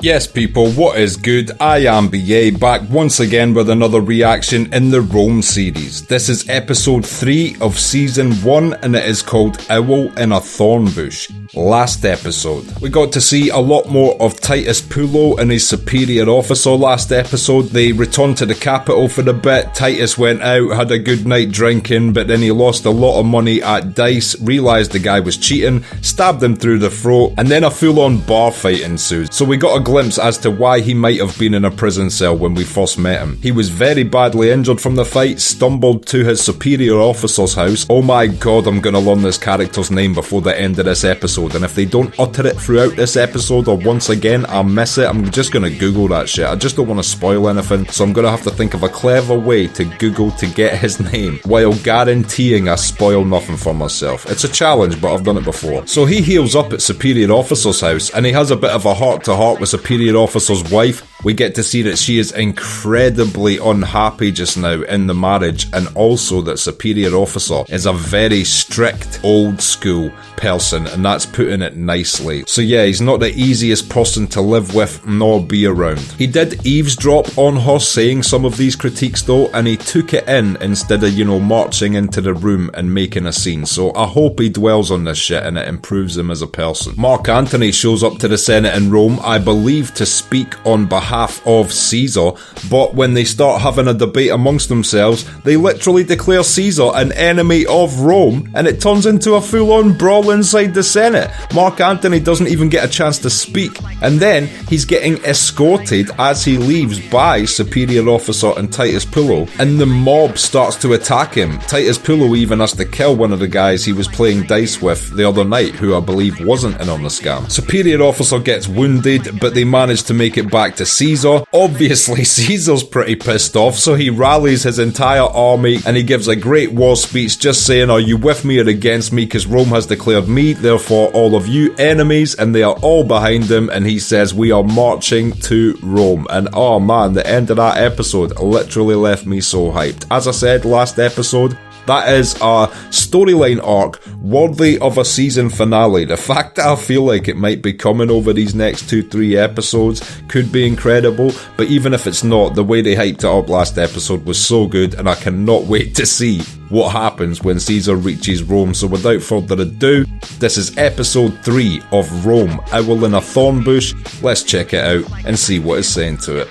Yes people, what is good? I am BA, back once again with another reaction in the Rome series. This is episode 3 of season 1 and it is called Owl in a Thorn Bush. Last episode, we got to see a lot more of Titus Pullo and his superior officer last episode. They returned to the capital for a bit. Titus went out, had a good night drinking, but then he lost a lot of money at dice, realised the guy was cheating, stabbed him through the throat, and then a full-on bar fight ensued. So we got a glimpse as to why he might have been in a prison cell when we first met him. He was very badly injured from the fight, stumbled to his superior officer's house. Oh my god, I'm gonna learn this character's name before the end of this episode, and if they don't utter it throughout this episode or once again I miss it, I'm just gonna Google that shit. I just don't want to spoil anything, so I'm gonna have to think of a clever way to Google to get his name while guaranteeing I spoil nothing for myself. It's a challenge, but I've done it before. So he heals up at superior officer's house and he has a bit of a heart-to-heart with superior officer's wife. We get to see that she is incredibly unhappy just now in the marriage, and also that superior officer is a very strict old school person, and that's putting it nicely. So yeah, he's not the easiest person to live with nor be around. He did eavesdrop on her saying some of these critiques though, and he took it in instead of, marching into the room and making a scene. So I hope he dwells on this shit and it improves him as a person. Mark Antony shows up to the Senate in Rome, I believe to speak on behalf of Caesar, but when they start having a debate amongst themselves, they literally declare Caesar an enemy of Rome, and it turns into a full-on brawl inside the Senate. Mark Antony doesn't even get a chance to speak, and then he's getting escorted as he leaves by superior officer and Titus Pullo, and the mob starts to attack him. Titus Pullo even has to kill one of the guys he was playing dice with the other night, who I believe wasn't in on the scam. Superior officer gets wounded, but they manage to make it back to Caesar. Obviously Caesar's pretty pissed off, so he rallies his entire army and he gives a great war speech just saying, are you with me or against me, because Rome has declared me, therefore all of you enemies, and they are all behind him, and he says we are marching to Rome. And oh man, the end of that episode literally left me so hyped. As I said last episode, that is a storyline arc worthy of a season finale. The fact that I feel like it might be coming over these next 2-3 episodes could be incredible, but even if it's not, the way they hyped it up last episode was so good, and I cannot wait to see what happens when Caesar reaches Rome. So without further ado, this is episode 3 of Rome, Owl in a Thorn Bush. Let's check it out and see what is saying to it.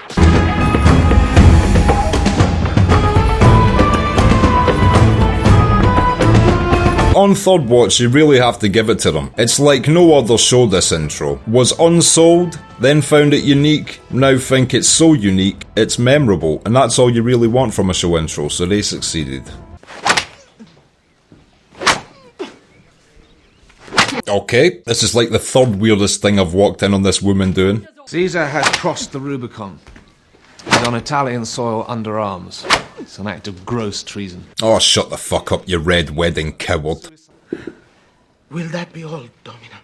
On third watch, you really have to give it to them. It's like no other show, this intro. Was unsold, then found it unique, now think it's so unique, it's memorable, and that's all you really want from a show intro, so they succeeded. Okay, this is like the third weirdest thing I've walked in on this woman doing. Caesar has crossed the Rubicon. He's on Italian soil under arms. It's an act of gross treason. Oh, shut the fuck up, you red wedding coward. Will that be all, Domino?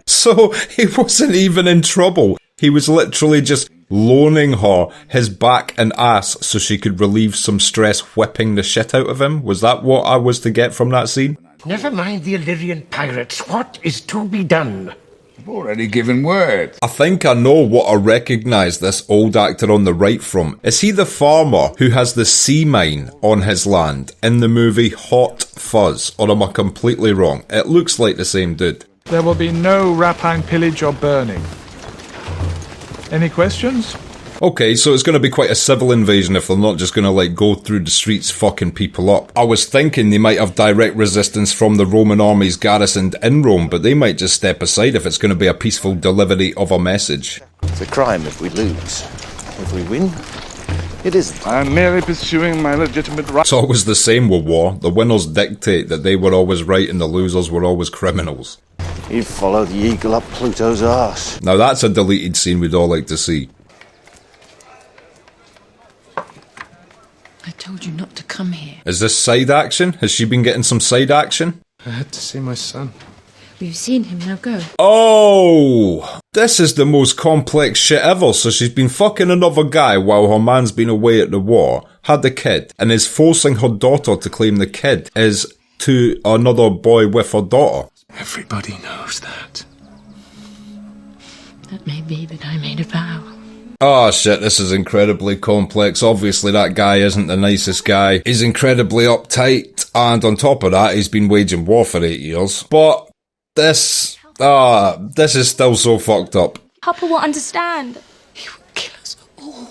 So, he wasn't even in trouble. He was literally just loaning her his back and ass so she could relieve some stress whipping the shit out of him. Was that what I was to get from that scene? Never mind the Illyrian pirates. What is to be done? I've already given word. I think I know what I recognise this old actor on the right from. Is he the farmer who has the sea mine on his land in the movie Hot Fuzz? Or am I completely wrong? It looks like the same dude. There will be no rapine pillage or burning. Any questions? Okay, so it's going to be quite a civil invasion if they're not just going to go through the streets fucking people up. I was thinking they might have direct resistance from the Roman armies garrisoned in Rome, but they might just step aside if it's going to be a peaceful delivery of a message. It's a crime if we lose. If we win, it isn't. I'm merely pursuing my legitimate right. It's always the same with war. The winners dictate that they were always right and the losers were always criminals. You follow the eagle up Pluto's arse. Now that's a deleted scene we'd all like to see. I told you not to come here. Is this side action? Has she been getting some side action? I had to see my son. We've seen him, now go. Oh! This is the most complex shit ever. So she's been fucking another guy while her man's been away at the war, had the kid, and is forcing her daughter to claim the kid is to another boy with her daughter. Everybody knows that. That may be that I made a vow. Oh shit, this is incredibly complex. Obviously that guy isn't the nicest guy. He's incredibly uptight, and on top of that, he's been waging war for 8 years. But this is still so fucked up. Papa will understand. He will kill us all.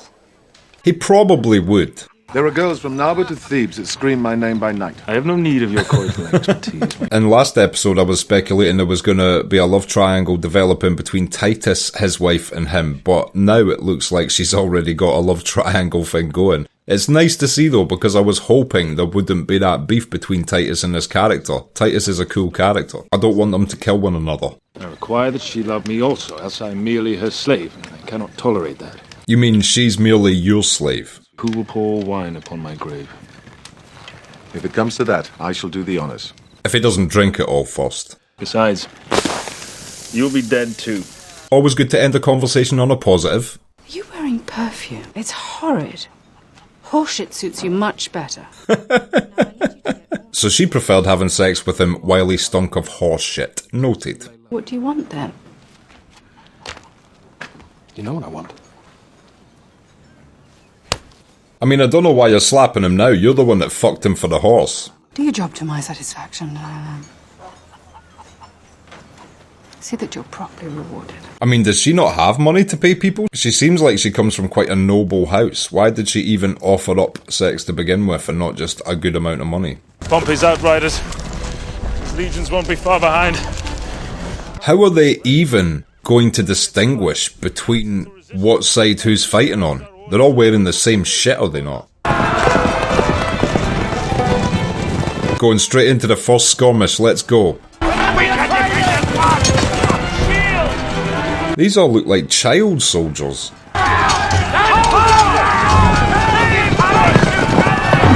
He probably would. There are girls from Narba to Thebes that scream my name by night. I have no need of your coital expertise. In last episode, I was speculating there was going to be a love triangle developing between Titus, his wife, and him, but now it looks like she's already got a love triangle thing going. It's nice to see though, because I was hoping there wouldn't be that beef between Titus and his character. Titus is a cool character. I don't want them to kill one another. I require that she love me also, else I am merely her slave, and I cannot tolerate that. You mean she's merely your slave? Who will pour wine upon my grave? If it comes to that, I shall do the honors. If he doesn't drink it all first. Besides, you'll be dead too. Always good to end a conversation on a positive. Are you wearing perfume? It's horrid. Horseshit suits you much better. So she preferred having sex with him while he stunk of horse shit. Noted. What do you want then? You know what I want? I mean, I don't know why you're slapping him now. You're the one that fucked him for the horse. Do your job to my satisfaction. See that you're properly rewarded. I mean, does she not have money to pay people? She seems like she comes from quite a noble house. Why did she even offer up sex to begin with and not just a good amount of money? Pompey's outriders. His legions won't be far behind. How are they even going to distinguish between what side who's fighting on? They're all wearing the same shit, are they not? Going straight into the first skirmish, let's go. These all look like child soldiers.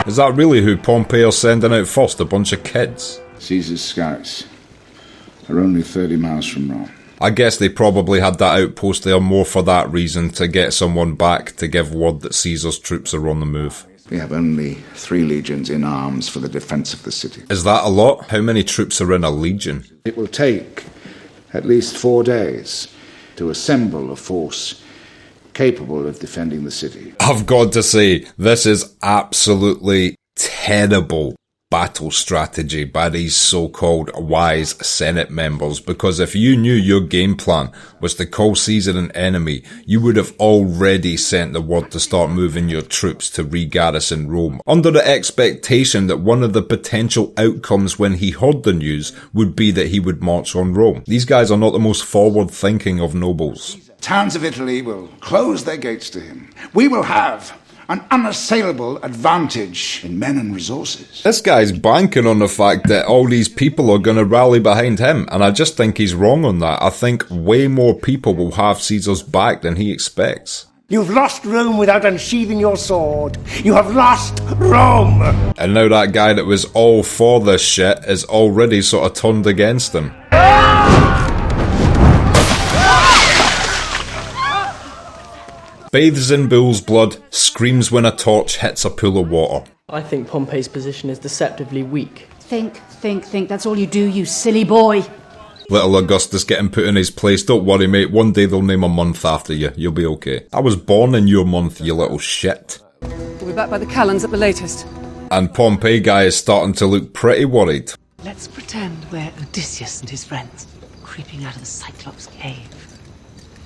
Is that really who Pompey are sending out first? A bunch of kids? Caesar's scouts are only 30 miles from Rome. I guess they probably had that outpost there more for that reason, to get someone back to give word that Caesar's troops are on the move. We have only 3 legions in arms for the defence of the city. Is that a lot? How many troops are in a legion? It will take at least 4 days to assemble a force capable of defending the city. I've got to say, this is absolutely terrible battle strategy by these so-called wise Senate members, because if you knew your game plan was to call Caesar an enemy, you would have already sent the word to start moving your troops to re-garrison Rome, under the expectation that one of the potential outcomes when he heard the news would be that he would march on Rome. These guys are not the most forward-thinking of nobles. Towns of Italy will close their gates to him. We will have an unassailable advantage in men and resources. This guy's banking on the fact that all these people are going to rally behind him, and I just think he's wrong on that. I think way more people will have Caesar's back than he expects. You've lost Rome without unsheathing your sword. You have lost Rome! And now that guy that was all for this shit is already sort of turned against him. Bathes in bull's blood, screams when a torch hits a pool of water. I think Pompey's position is deceptively weak. Think. That's all you do, you silly boy. Little Augustus getting put in his place. Don't worry, mate. One day they'll name a month after you. You'll be okay. I was born in your month, you little shit. We'll be back by the Calends at the latest. And Pompey guy is starting to look pretty worried. Let's pretend we're Odysseus and his friends, creeping out of the Cyclops cave.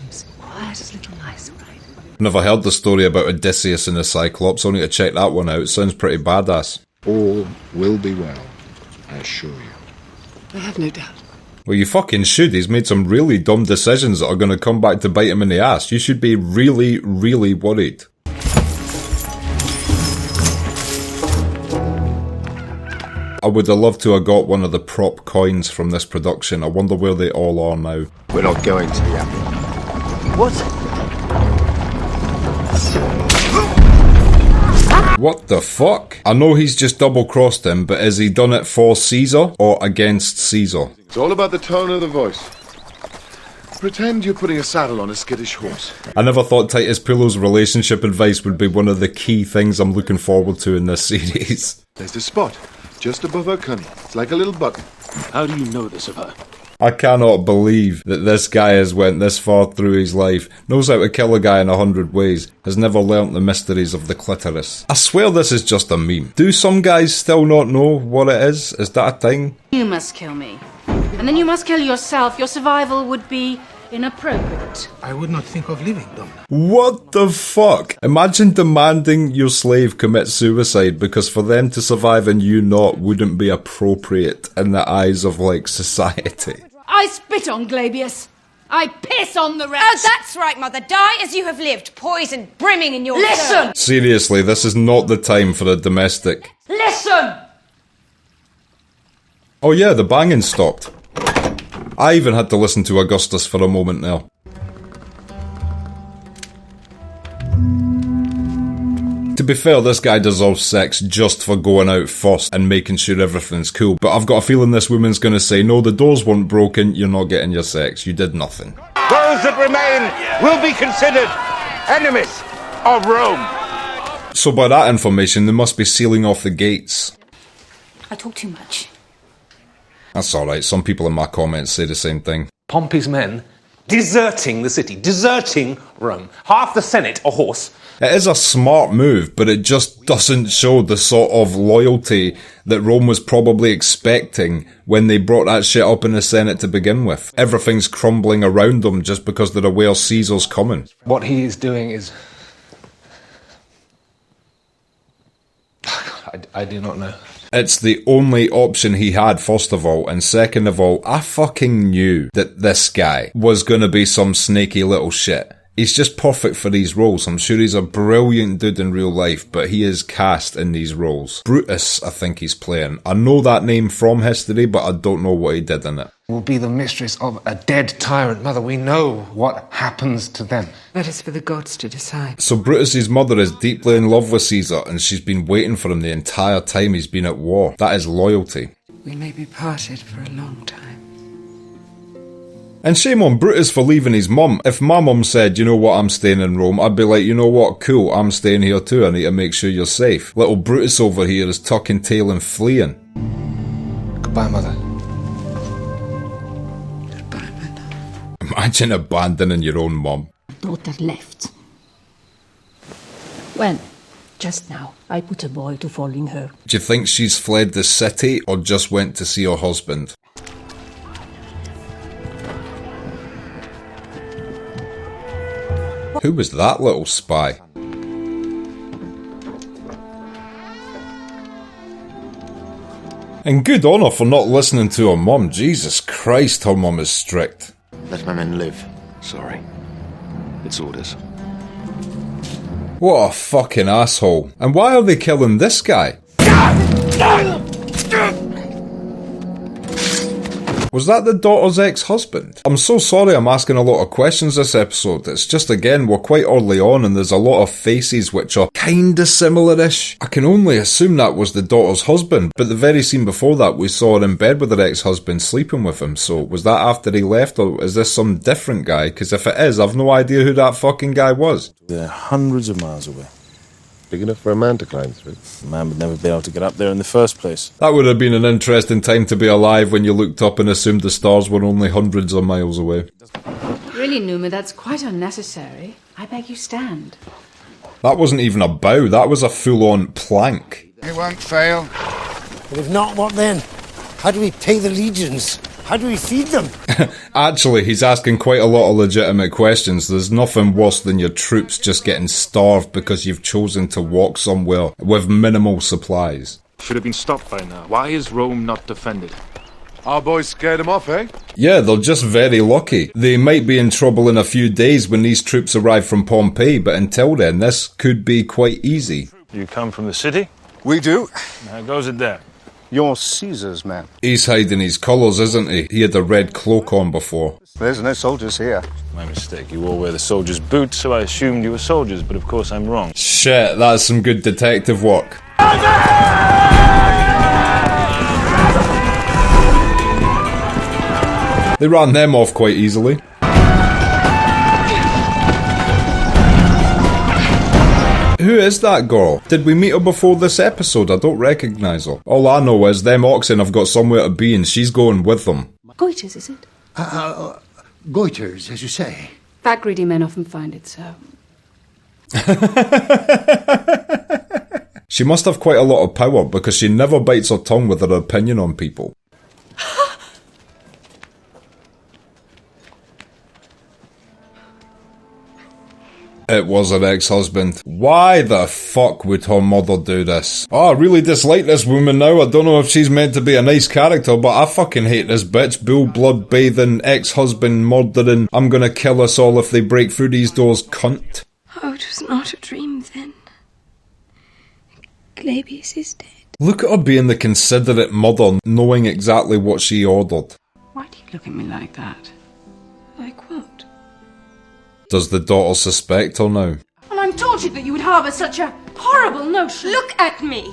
It's quiet as little mice, right? Never heard the story about Odysseus and the Cyclops. I'll need to check that one out. Sounds pretty badass. All will be well, I assure you. I have no doubt. Well, you fucking should. He's made some really dumb decisions that are going to come back to bite him in the ass. You should be really, really worried. I would have loved to have got one of the prop coins from this production. I wonder where they all are now. We're not going to the Abbey. What? What the fuck? I know he's just double-crossed him, but has he done it for Caesar or against Caesar? It's all about the tone of the voice. Pretend you're putting a saddle on a skittish horse. I never thought Titus Pillo's relationship advice would be one of the key things I'm looking forward to in this series. There's the spot, just above her cunny. It's like a little button. How do you know this of her? I cannot believe that this guy has went this far through his life, knows how to kill a guy in 100 ways, has never learnt the mysteries of the clitoris. I swear this is just a meme. Do some guys still not know what it is? Is that a thing? You must kill me. And then you must kill yourself. Your survival would be inappropriate. I would not think of living, Domina. What the fuck? Imagine demanding your slave commit suicide because for them to survive and you not wouldn't be appropriate in the eyes of, like, society. I spit on Glabius. I piss on the rest. Oh, that's right, Mother. Die as you have lived, poison brimming in your Listen! Seriously, this is not the time for a domestic. Listen! Oh yeah, the banging stopped. I even had to listen to Augustus for a moment there. To be fair, this guy deserves sex just for going out first and making sure everything's cool, but I've got a feeling this woman's gonna say, no, the doors weren't broken, you're not getting your sex, you did nothing. Those that remain will be considered enemies of Rome. So by that information, they must be sealing off the gates. I talk too much. That's alright, some people in my comments say the same thing. Pompey's men deserting the city, deserting Rome. Half the Senate a horse. It is a smart move, but it just doesn't show the sort of loyalty that Rome was probably expecting when they brought that shit up in the Senate to begin with. Everything's crumbling around them just because they're aware Caesar's coming. What he is doing is... I do not know. It's the only option he had, first of all, and second of all, I fucking knew that this guy was gonna be some snaky little shit. He's just perfect for these roles. I'm sure he's a brilliant dude in real life, but he is cast in these roles. Brutus, I think he's playing. I know that name from history, but I don't know what he did in it. Will be the mistress of a dead tyrant. Mother, we know what happens to them. That is for the gods to decide. So Brutus's mother is deeply in love with Caesar, and she's been waiting for him the entire time he's been at war. That is loyalty. We may be parted for a long time. And shame on Brutus for leaving his mum. If my mum said, you know what, I'm staying in Rome, I'd be like, you know what, cool, I'm staying here too, I need to make sure you're safe. Little Brutus over here is tucking tail and fleeing. Goodbye, Mother. Goodbye, my love. Imagine abandoning your own mum. Daughter left. When? Just now. I put a boy to following her. Do you think she's fled the city or just went to see her husband? Who was that little spy? And good on her for not listening to her mum. Jesus Christ, her mum is strict. Let my men live. Sorry. It's orders. What a fucking asshole. And why are they killing this guy? Was that the daughter's ex-husband? I'm so sorry I'm asking a lot of questions this episode. It's just, again, we're quite early on and there's a lot of faces which are kinda similar-ish. I can only assume that was the daughter's husband, but the very scene before that we saw her in bed with her ex-husband sleeping with him, so was that after he left or is this some different guy? Because if it is, I've no idea who that fucking guy was. They're hundreds of miles away. Big enough for a man to climb through. A man would never be able to get up there in the first place. That would have been an interesting time to be alive when you looked up and assumed the stars were only hundreds of miles away. Really, Numa, that's quite unnecessary. I beg you stand. That wasn't even a bow, that was a full-on plank. It won't fail. But if not, what then? How do we pay the legions? How do we feed them? Actually, he's asking quite a lot of legitimate questions. There's nothing worse than your troops just getting starved because you've chosen to walk somewhere with minimal supplies. Should have been stopped by now. Why is Rome not defended? Our boys scared him off, eh? Yeah, they're just very lucky. They might be in trouble in a few days when these troops arrive from Pompeii, but until then, this could be quite easy. You come from the city? We do. How goes it there? You're Caesar's man. He's hiding his colours, isn't he? He had a red cloak on before. There's no soldiers here. My mistake. You all wear the soldier's boots, so I assumed you were soldiers, but of course I'm wrong. Shit, that's some good detective work. They ran them off quite easily. Who is that girl? Did we meet her before this episode? I don't recognise her. All I know is them oxen have got somewhere to be and she's going with them. Coitus, is it? Goiters, as you say. Fat, greedy men often find it so. She must have quite a lot of power because she never bites her tongue with her opinion on people. It was her ex-husband. Why the fuck would her mother do this? Oh, I really dislike this woman now. I don't know if she's meant to be a nice character, but I fucking hate this bitch. Bull blood bathing, ex-husband murdering, I'm gonna kill us all if they break through these doors, cunt. Oh, it was not a dream then. Glabius is dead. Look at her being the considerate mother, knowing exactly what she ordered. Why do you look at me like that? Like what? Does the daughter suspect her now? Well, I'm tortured that you would harbour such a horrible notion. Look at me!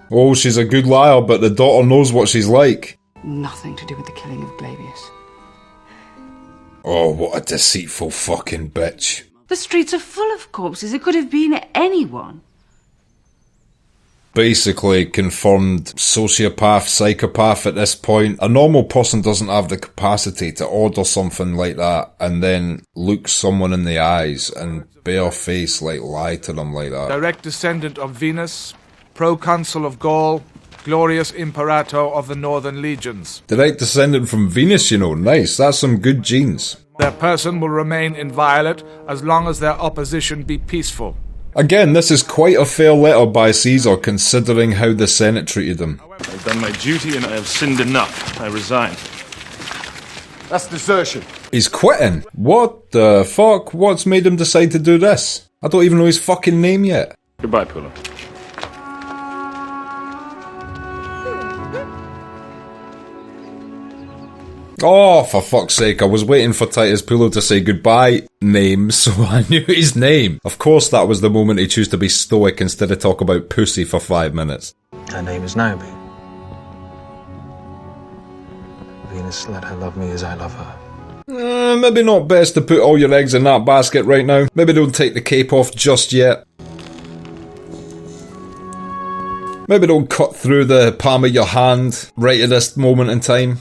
Oh, she's a good liar, but the daughter knows what she's like. Nothing to do with the killing of Glabius. Oh, what a deceitful fucking bitch. The streets are full of corpses. It could have been anyone. Basically confirmed sociopath, psychopath at this point. A normal person doesn't have the capacity to order something like that and then look someone in the eyes and bare face like lie to them like that. Direct descendant of Venus, proconsul of Gaul, glorious imperator of the Northern Legions. Direct descendant from Venus, you know. Nice, that's some good genes. Their person will remain inviolate as long as their opposition be peaceful. Again, this is quite a fair letter by Caesar considering how the Senate treated him. I've done my duty and I have sinned enough. I resign. That's desertion. He's quitting? What the fuck? What's made him decide to do this? I don't even know his fucking name yet. Goodbye, Pulo. Oh, for fuck's sake, I was waiting for Titus Pulo to say goodbye name, so I knew his name. Of course that was the moment he chose to be stoic instead of talk about pussy for 5 minutes. Her name is Naomi. Venus, let her love me as I love her. Maybe not best to put all your eggs in that basket right now. Maybe don't take the cape off just yet. Maybe don't cut through the palm of your hand right at this moment in time.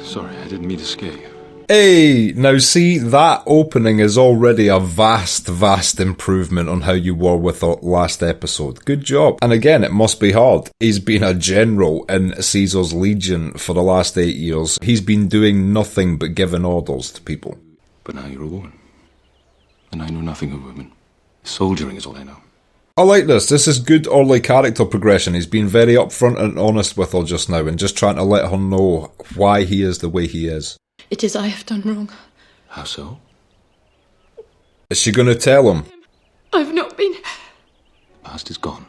Sorry, I didn't mean to scare you. Hey, now see, that opening is already a vast improvement on how you were with the last episode. Good job. And again, it must be hard. He's been a general in Caesar's legion for the last 8 years. He's been doing nothing but giving orders to people. But now you're a woman. And I know nothing of women. Soldiering is all I know. I like this. This is good early character progression. He's been very upfront and honest with her just now and just trying to let her know why he is the way he is. It is I have done wrong. How so? Is she going to tell him? I've not been... Past is gone.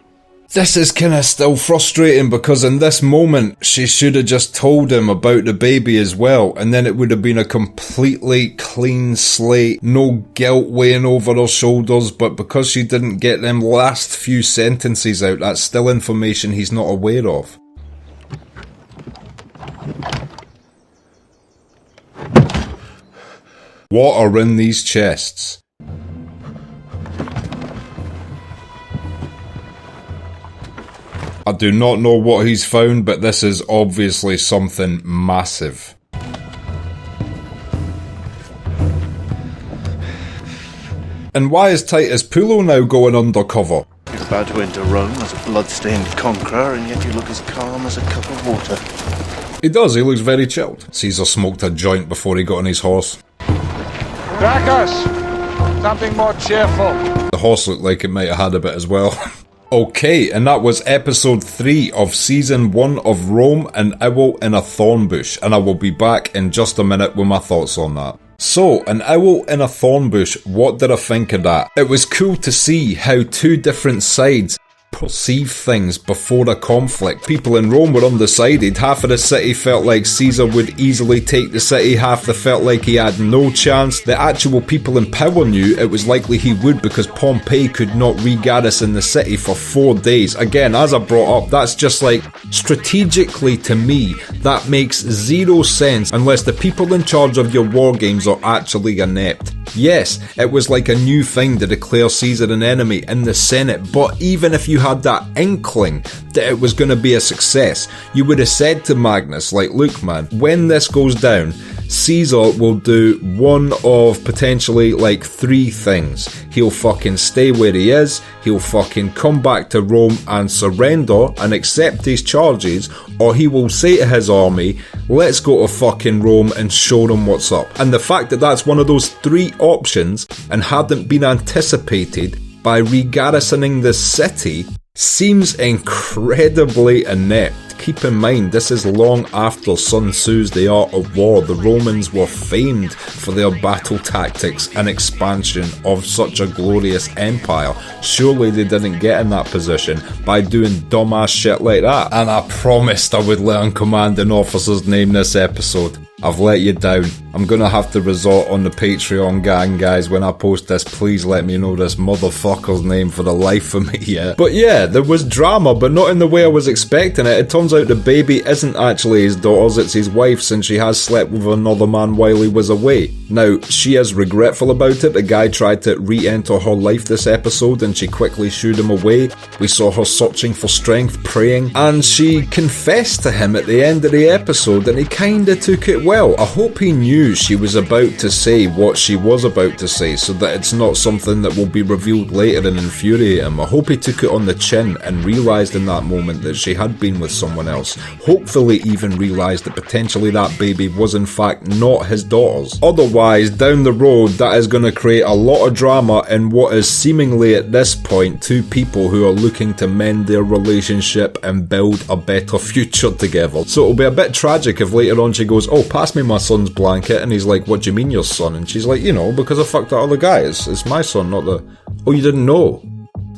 This is kind of still frustrating because in this moment she should have just told him about the baby as well, and then it would have been a completely clean slate, no guilt weighing over her shoulders, but because she didn't get them last few sentences out, that's still information he's not aware of. What are in these chests? I do not know what he's found, but this is obviously something massive. And why is Titus Pulo now going undercover? You're about to enter Rome as a blood-stained conqueror, and yet you look as calm as a cup of water. He does, he looks very chilled. Caesar smoked a joint before he got on his horse. Gracchus! Something more cheerful. The horse looked like it might have had a bit as well. Okay, and that was episode 3 of season 1 of Rome, an Owl in a Thorn Bush, and I will be back in just a minute with my thoughts on that. So, an owl in a thorn bush, what did I think of that? It was cool to see how two different sides perceive things before a conflict. People in Rome were undecided. Half of the city felt like Caesar would easily take the city, half they felt like he had no chance. The actual people in power knew it was likely he would because Pompey could not re-garrison the city for 4 days. Again, as I brought up, that's just like, strategically to me, that makes zero sense unless the people in charge of your war games are actually inept. Yes, it was like a new thing to declare Caesar an enemy in the Senate, but even if you had that inkling that it was going to be a success, you would have said to Magnus, like, look man, when this goes down, Caesar will do one of potentially like 3 things. He'll fucking stay where he is, he'll fucking come back to Rome and surrender and accept his charges, or he will say to his army, let's go to fucking Rome and show them what's up. And the fact that that's one of those 3 options and hadn't been anticipated by re-garrisoning the city seems incredibly inept. Keep in mind, this is long after Sun Tzu's The Art of War. The Romans were famed for their battle tactics and expansion of such a glorious empire. Surely they didn't get in that position by doing dumbass shit like that. And I promised I would learn commanding officer's name this episode. I've let you down. I'm gonna have to resort on the Patreon gang, guys. When I post this, please let me know this motherfucker's name for the life of me, yeah. But yeah, there was drama, but not in the way I was expecting it. It turns out the baby isn't actually his daughter's, it's his wife's, and she has slept with another man while he was away. Now, she is regretful about it. The guy tried to re-enter her life this episode, and she quickly shooed him away. We saw her searching for strength, praying, and she confessed to him at the end of the episode, and he kinda took it well. I hope he knew she was about to say what she was about to say, so that it's not something that will be revealed later and infuriate him. I hope he took it on the chin and realised in that moment that she had been with someone else. Hopefully even realised that potentially that baby was in fact not his daughter's. Otherwise, down the road, that is going to create a lot of drama in what is seemingly at this point 2 people who are looking to mend their relationship and build a better future together. So it'll be a bit tragic if later on she goes, oh, pass me my son's blanket, and he's like, what do you mean your son? And she's like, you know, because I fucked that other guy, it's my son, not the... Oh, you didn't know?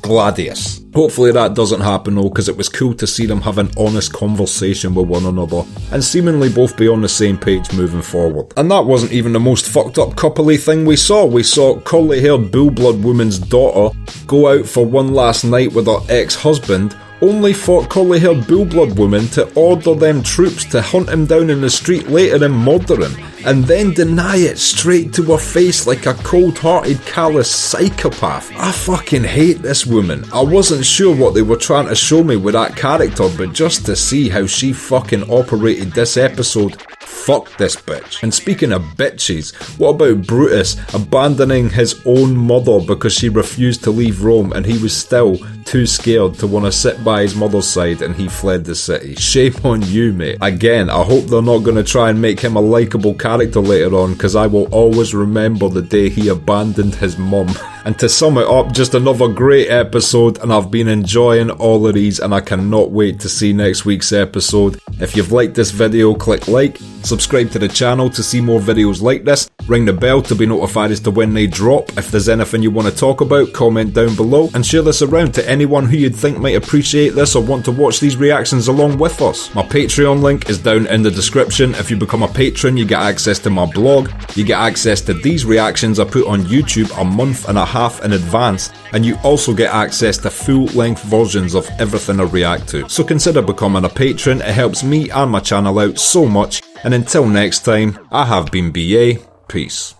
Gladius. Hopefully that doesn't happen though, because it was cool to see them have an honest conversation with one another and seemingly both be on the same page moving forward. And that wasn't even the most fucked up coupley thing we saw. We saw curly-haired bull-blood woman's daughter go out for one last night with her ex-husband, only for curly-haired bull-blood woman to order them troops to hunt him down in the street later and murder him, and then deny it straight to her face like a cold-hearted, callous psychopath. I fucking hate this woman. I wasn't sure what they were trying to show me with that character, but just to see how she fucking operated this episode, fuck this bitch. And speaking of bitches, what about Brutus abandoning his own mother because she refused to leave Rome and he was still too scared to want to sit by his mother's side and he fled the city? Shame on you, mate. Again, I hope they're not going to try and make him a likeable character later on, because I will always remember the day he abandoned his mum. And to sum it up, just another great episode, and I've been enjoying all of these, and I cannot wait to see next week's episode. If you've liked this video, click like, subscribe to the channel to see more videos like this, ring the bell to be notified as to when they drop. If there's anything you want to talk about, comment down below, and share this around to anyone who you'd think might appreciate this or want to watch these reactions along with us. My Patreon link is down in the description. If you become a patron, you get access to my blog, you get access to these reactions I put on YouTube a month and a half in advance, and you also get access to full-length versions of everything I react to. So consider becoming a patron, it helps me and my channel out so much, and until next time, I have been BA, peace.